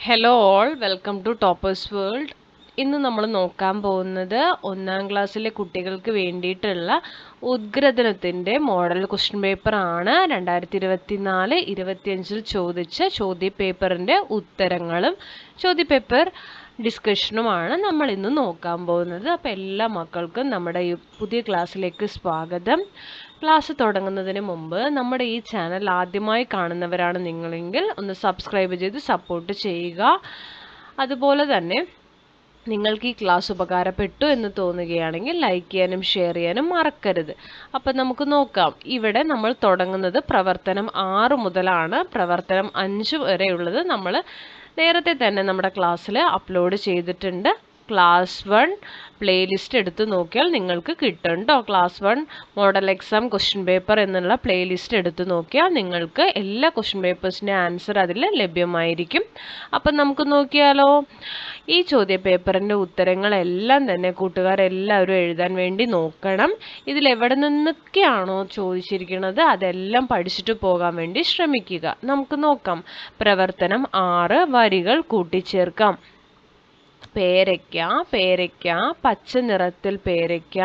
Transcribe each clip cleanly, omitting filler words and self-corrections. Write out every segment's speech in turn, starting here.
Hello all, welcome to Toppers World. ഇന്ന് നമ്മൾ നോക്കാൻ പോകുന്നത് 1ാം ക്ലാസ്സിലെ കുട്ടികൾക്ക് വേണ്ടിയിട്ടുള്ള ഉദ്ഗ്രഥനത്തിൻ്റെ മോഡൽ ക്വസ്റ്റ്യൻ പേപ്പർ ആണ്. 2024-25 ചോദിച്ച ചോദ്യപേപ്പറിൻ്റെ ഉത്തരങ്ങളും ചോദ്യപേപ്പർ ഡിസ്കഷനുമാണ് നമ്മൾ ഇന്ന് നോക്കാൻ പോകുന്നത്. അപ്പോൾ എല്ലാ മക്കൾക്കും നമ്മുടെ ഈ പുതിയ ക്ലാസ്സിലേക്ക് സ്വാഗതം. ക്ലാസ് തുടങ്ങുന്നതിന് മുമ്പ് നമ്മുടെ ഈ ചാനൽ ആദ്യമായി കാണുന്നവരാണ് നിങ്ങളെങ്കിൽ ഒന്ന് സബ്സ്ക്രൈബ് ചെയ്ത് സപ്പോർട്ട് ചെയ്യുക. അതുപോലെ തന്നെ നിങ്ങൾക്ക് ഈ ക്ലാസ് ഉപകാരപ്പെട്ടു എന്ന് തോന്നുകയാണെങ്കിൽ ലൈക്ക് ചെയ്യാനും ഷെയർ ചെയ്യാനും മറക്കരുത്. അപ്പം നമുക്ക് നോക്കാം. ഇവിടെ നമ്മൾ തുടങ്ങുന്നത് പ്രവർത്തനം 6 മുതലാണ്. പ്രവർത്തനം 5 വരെയുള്ളത് നമ്മൾ നേരത്തെ തന്നെ നമ്മുടെ ക്ലാസ്സിൽ അപ്ലോഡ് ചെയ്തിട്ടുണ്ട്. ക്ലാസ് 1 പ്ലേലിസ്റ്റ് എടുത്ത് നോക്കിയാൽ നിങ്ങൾക്ക് കിട്ടും കേട്ടോ. Class 1 model exam question paper എന്നുള്ള പ്ലേലിസ്റ്റ് എടുത്ത് നോക്കിയാൽ നിങ്ങൾക്ക് എല്ലാ ക്വസ്റ്റ്യൻ പേപ്പേഴ്സിൻ്റെ ആൻസർ അതിൽ ലഭ്യമായിരിക്കും. അപ്പം നമുക്ക് നോക്കിയാലോ. ഈ ചോദ്യ പേപ്പറിൻ്റെ ഉത്തരങ്ങളെല്ലാം തന്നെ കൂട്ടുകാരെല്ലാവരും എഴുതാൻ വേണ്ടി നോക്കണം. ഇതിൽ എവിടെ നിന്നൊക്കെയാണോ ചോദിച്ചിരിക്കുന്നത് അതെല്ലാം പഠിച്ചിട്ട് പോകാൻ വേണ്ടി ശ്രമിക്കുക. നമുക്ക് നോക്കാം. പ്രവർത്തനം 6 വരികൾ കൂട്ടിച്ചേർക്കാം. പേരയ്ക്ക പേരയ്ക്ക, പച്ച നിറത്തിൽ പേരയ്ക്ക,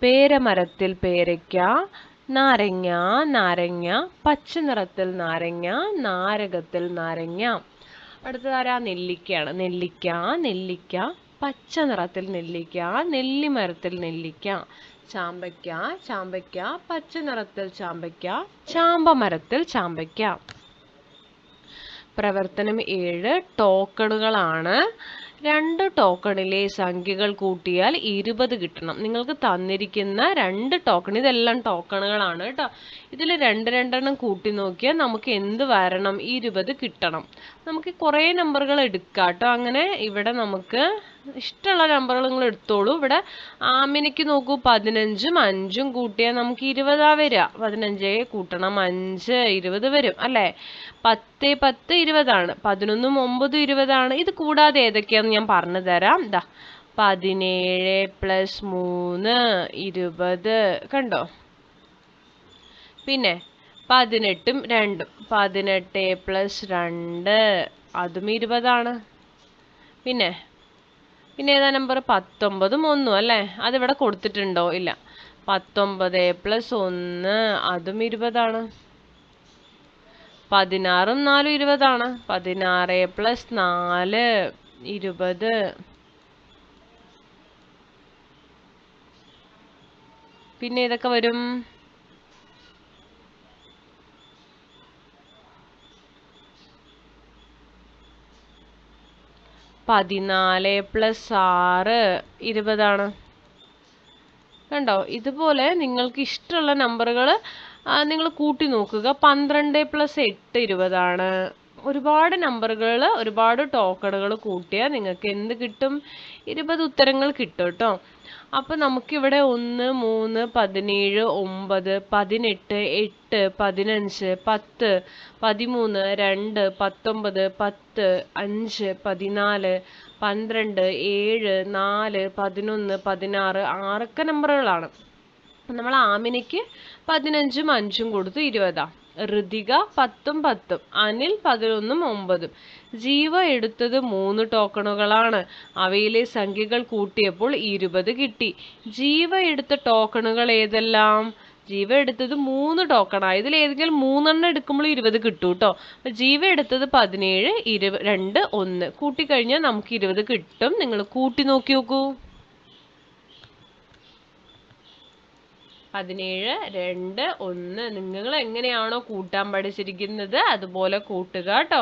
പേരമരത്തിൽ പേരയ്ക്ക, നാരങ്ങ നാരങ്ങ, പച്ച നിറത്തിൽ നാരങ്ങ, നാരകത്തിൽ നാരങ്ങ. അടുത്തതാരാ? നെല്ലിക്കയാണ്. നെല്ലിക്ക നെല്ലിക്ക, പച്ച നിറത്തിൽ നെല്ലിക്ക, നെല്ലിമരത്തിൽ നെല്ലിക്ക. ചാമ്പയ്ക്ക ചാമ്പയ്ക്ക, പച്ച നിറത്തിൽ ചാമ്പയ്ക്ക, ചാമ്പമരത്തിൽ ചാമ്പയ്ക്ക. പ്രവർത്തനം 7 ടോക്കണുകളാണ്. 2 ടോക്കണിലെ സംഖ്യകൾ കൂട്ടിയാൽ 20 കിട്ടണം. നിങ്ങൾക്ക് തന്നിരിക്കുന്ന 2 ടോക്കൺ, ഇതെല്ലാം ടോക്കണുകളാണ് കേട്ടോ. ഇതിൽ 2 കൂട്ടി നോക്കിയാൽ നമുക്ക് എന്ത് വരണം? 20 കിട്ടണം. നമുക്ക് കുറേ നമ്പറുകൾ എടുക്കാം കേട്ടോ. അങ്ങനെ ഇവിടെ നമുക്ക് ഇഷ്ടമുള്ള നമ്പറുകൾ നിങ്ങൾ എടുത്തോളൂ. ഇവിടെ ആമിനയ്ക്ക് നോക്കൂ, 15ഉം 5ഉം കൂട്ടിയാൽ നമുക്ക് 20 വരിക. 15 കൂട്ടണം 5, 20 വരും അല്ലേ. 10 10 20 11ഉം 9ഉം 20. ഇത് കൂടാതെ ഏതൊക്കെയാന്ന് ഞാൻ പറഞ്ഞു തരാം. 17 + 3 20 കണ്ടോ. പിന്നെ 18ഉം 2ഉം 18 + 2 അതും 20. പിന്നെ ഏതാ നമ്പർ? 19ഉം 1ഉം അല്ലേ. അതിവിടെ കൊടുത്തിട്ടുണ്ടോ? ഇല്ല. 19 + 1 അതും 20. 16ഉം 4ഉം 20. 16 + 4 20. പിന്നെ ഏതൊക്കെ വരും? 14 + 6 20. കണ്ടോ. ഇതുപോലെ നിങ്ങൾക്ക് ഇഷ്ടമുള്ള നമ്പറുകൾ നിങ്ങൾ കൂട്ടി നോക്കുക. 12 + 8 20. ഒരുപാട് നമ്പറുകൾ, ഒരുപാട് ടോക്കണുകൾ കൂട്ടിയാൽ നിങ്ങൾക്ക് എന്ത് കിട്ടും? 20 ഉത്തരങ്ങൾ കിട്ടും കേട്ടോ. അപ്പം നമുക്കിവിടെ 1 3 17 9 18 8 15 10 13 2 19 10 5 14 12 7 4 11 16 6 നമ്പറുകളാണ്. നമ്മൾ ആമിനയ്ക്ക് 15ഉം 5ഉം കൊടുത്തു 20. ഋതിക 10ഉം 10ഉം, അനിൽ 11ഉം 9ഉം. ജീവ എടുത്തത് 3 ടോക്കണുകളാണ്. അവയിലെ സംഖ്യകൾ കൂട്ടിയപ്പോൾ 20 കിട്ടി. ജീവ എടുത്ത ടോക്കണുകൾ ഏതെല്ലാം? ജീവ എടുത്തത് 3 ടോക്കണാണ്. ഇതിൽ ഏതെങ്കിലും 3 എടുക്കുമ്പോൾ 20 കിട്ടും കേട്ടോ. ജീവ എടുത്തത് 17 2 1 കൂട്ടിക്കഴിഞ്ഞാൽ നമുക്ക് 20 കിട്ടും. നിങ്ങൾ കൂട്ടി നോക്കി നോക്കൂ. 17 2 1. നിങ്ങൾ എങ്ങനെയാണോ കൂട്ടാൻ പഠിച്ചിരിക്കുന്നത് അതുപോലെ കൂട്ടുക കേട്ടോ.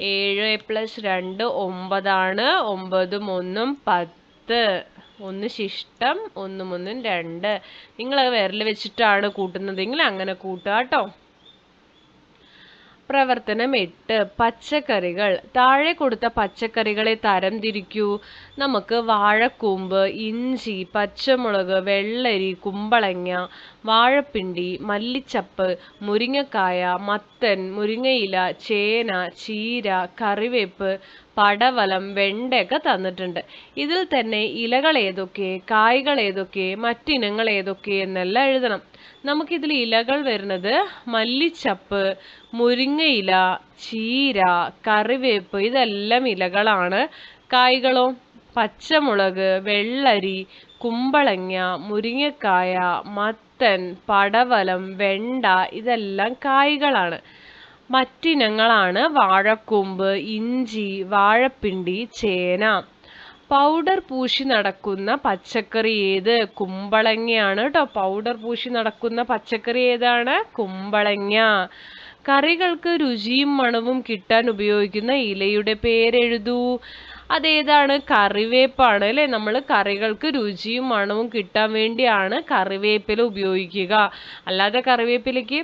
7 + 2 9. 9ഉം 1ഉം 10. 1 ശിഷ്ടം, 1ഉം 1ഉം 2. നിങ്ങൾ വിരൽ വെച്ചിട്ടാണ് കൂട്ടുന്നതെങ്കിൽ അങ്ങനെ കൂട്ടുക കേട്ടോ. പ്രവർത്തനം 8 പച്ചക്കറികൾ. താഴെ കൊടുത്ത പച്ചക്കറികളെ തരംതിരിക്കൂ. നമുക്ക് വാഴക്കൂമ്പ്, ഇഞ്ചി, പച്ചമുളക്, വെള്ളരി, കുമ്പളങ്ങ, വാഴപ്പിണ്ടി, മല്ലിച്ചപ്പ്, മുരിങ്ങക്കായ, മത്തൻ, മുരിങ്ങയില, ചേന, ചീര, കറിവേപ്പ്, പടവലം, വെണ്ടയൊക്കെ തന്നിട്ടുണ്ട്. ഇതിൽ തന്നെ ഇലകൾ ഏതൊക്കെ, കായ്കൾ ഏതൊക്കെ, മറ്റിനങ്ങൾ ഏതൊക്കെ എന്നെല്ലാം എഴുതണം. നമുക്കിതിൽ ഇലകൾ വരുന്നത് മല്ലിച്ചപ്പ്, മുരിങ്ങയില, ചീര, കറിവേപ്പ് ഇതെല്ലാം ഇലകളാണ്. കായ്കളോ പച്ചമുളക്, വെള്ളരി, കുമ്പളങ്ങ, മുരിങ്ങക്കായ, മത്തൻ, പടവലം, വെണ്ട ഇതെല്ലാം കായ്കളാണ്. മറ്റിനങ്ങളാണ് വാഴക്കൂമ്പ്, ഇഞ്ചി, വാഴപ്പിണ്ടി, ചേന. പൗഡർ പൂശി നടക്കുന്ന പച്ചക്കറി ഏത്? കുമ്പളങ്ങയാണ് കേട്ടോ. പൗഡർ പൂശി നടക്കുന്ന പച്ചക്കറി ഏതാണ്? കുമ്പളങ്ങ. കറികൾക്ക് രുചിയും മണവും കിട്ടാൻ ഉപയോഗിക്കുന്ന ഇലയുടെ പേരെഴുതൂ. അതേതാണ്? കറിവേപ്പാണ് അല്ലെ. നമ്മൾ കറികൾക്ക് രുചിയും മണവും കിട്ടാൻ വേണ്ടിയാണ് കറിവേപ്പില ഉപയോഗിക്കുക. അല്ലാതെ കറിവേപ്പിലയ്ക്ക്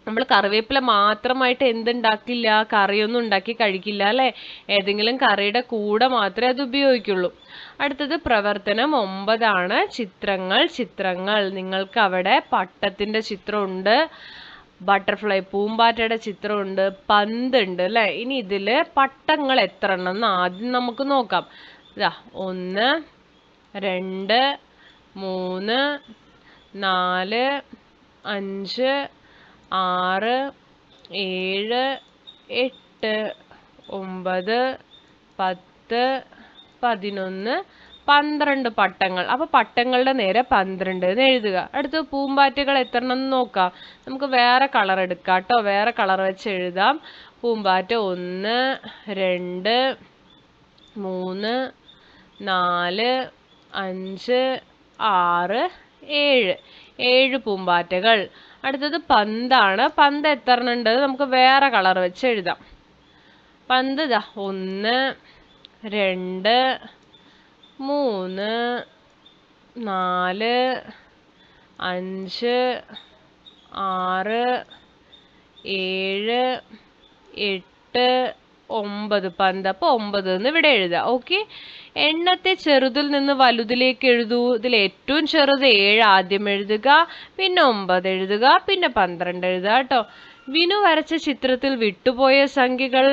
നമ്മൾ കറിവേപ്പില മാത്രമായിട്ട് എന്തുണ്ടാക്കില്ല, കറിയൊന്നും ഉണ്ടാക്കി കഴിക്കില്ല അല്ലെ. ഏതെങ്കിലും കറിയുടെ കൂടെ മാത്രമേ അത് ഉപയോഗിക്കുള്ളൂ. അടുത്തത് പ്രവർത്തനം 9 ചിത്രങ്ങൾ. നിങ്ങൾക്ക് അവിടെ പട്ടത്തിന്റെ ചിത്രമുണ്ട്, ബട്ടർഫ്ലൈ പൂമ്പാറ്റയുടെ ചിത്രമുണ്ട്, പന്തുണ്ട് അല്ലെ. ഇനി ഇതില് പട്ടങ്ങൾ എത്ര എണ്ണം ആദ്യം നമുക്ക് നോക്കാം. 1 2 3 4 5 6 7 8 9 10 11 12 പട്ടങ്ങൾ. അപ്പൊ പട്ടങ്ങളുടെ നേരെ 12 എന്ന് എഴുതുക. അടുത്ത് പൂമ്പാറ്റകൾ എത്ര എണ്ണം നോക്കാം. നമുക്ക് വേറെ കളർ എടുക്കാം കേട്ടോ. വേറെ കളർ വെച്ച് എഴുതാം. പൂമ്പാറ്റ 1 2 3 4 5 6 7 7 പൂമ്പാറ്റകൾ. അടുത്തത് പന്താണ്. പന്ത് എത്ര എണ്ണം ഉണ്ട്? നമുക്ക് വേറെ കളർ വെച്ച് എഴുതാം. പന്ത് 1 2 3 4 5 6 7 8 9 പന്ത്. അപ്പൊ 9 എന്ന് ഇവിടെ എഴുതാം. ഓക്കെ. എണ്ണത്തെ ചെറുതിൽ നിന്ന് വലുതിലേക്ക് എഴുതൂ. ഇതിൽ ഏറ്റവും ചെറുത് 7 ആദ്യം എഴുതുക, പിന്നെ 9 എഴുതുക, പിന്നെ 12 എഴുതുക കേട്ടോ. വിനു വരച്ച ചിത്രത്തിൽ വിട്ടുപോയ സംഖ്യകൾ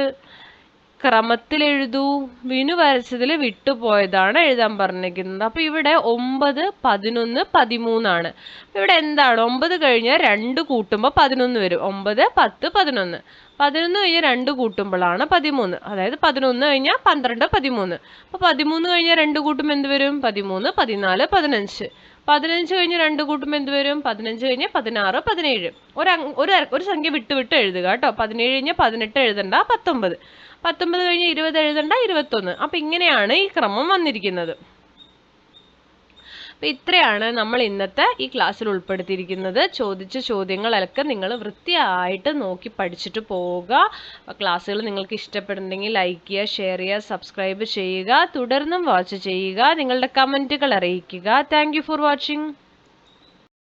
ക്രമത്തിൽ എഴുതൂ. വിനു വരച്ചതിൽ വിട്ടുപോയതാണ് എഴുതാൻ പറഞ്ഞിരിക്കുന്നത്. അപ്പൊ ഇവിടെ 9 11 13 ആണ്. ഇവിടെ എന്താണ്? 9 കഴിഞ്ഞാൽ 2 കൂട്ടുമ്പോൾ 11 വരും. 9 10 11. 11 കഴിഞ്ഞാൽ 2 കൂട്ടുമ്പോഴാണ് 13. അതായത് 11 കഴിഞ്ഞാൽ 12 13. അപ്പൊ 13 കഴിഞ്ഞാൽ 2 കൂട്ടുമ്പോൾ എന്ത് വരും? 13 14 15. 15 കഴിഞ്ഞ് 2 കൂട്ടുമ്പോൾ എന്ത് വരും? 15 കഴിഞ്ഞ് 16 17. ഒരു സംഖ്യ വിട്ട് എഴുതുക കേട്ടോ. 17 കഴിഞ്ഞ് 18 എഴുതണ്ട, 19. 19 കഴിഞ്ഞ് 20 എഴുതണ്ട, 21. അപ്പൊ ഇങ്ങനെയാണ് ഈ ക്രമം വന്നിരിക്കുന്നത്. അപ്പൊ ഇത്രയാണ് നമ്മൾ ഇന്നത്തെ ഈ ക്ലാസ്സിൽ ഉൾപ്പെടുത്തിയിരിക്കുന്നത്. ചോദിച്ച ചോദ്യങ്ങളൊക്കെ നിങ്ങൾ വൃത്തിയായിട്ട് നോക്കി പഠിച്ചിട്ട് പോവുക. ക്ലാസ്സുകൾ നിങ്ങൾക്ക് ഇഷ്ടപ്പെടുന്നെങ്കിൽ ലൈക്ക് ചെയ്യുക, ഷെയർ ചെയ്യുക, സബ്സ്ക്രൈബ് ചെയ്യുക. തുടർന്നും വാച്ച് ചെയ്യുക. നിങ്ങളുടെ കമന്റുകൾ അറിയിക്കുക. Thank you for watching.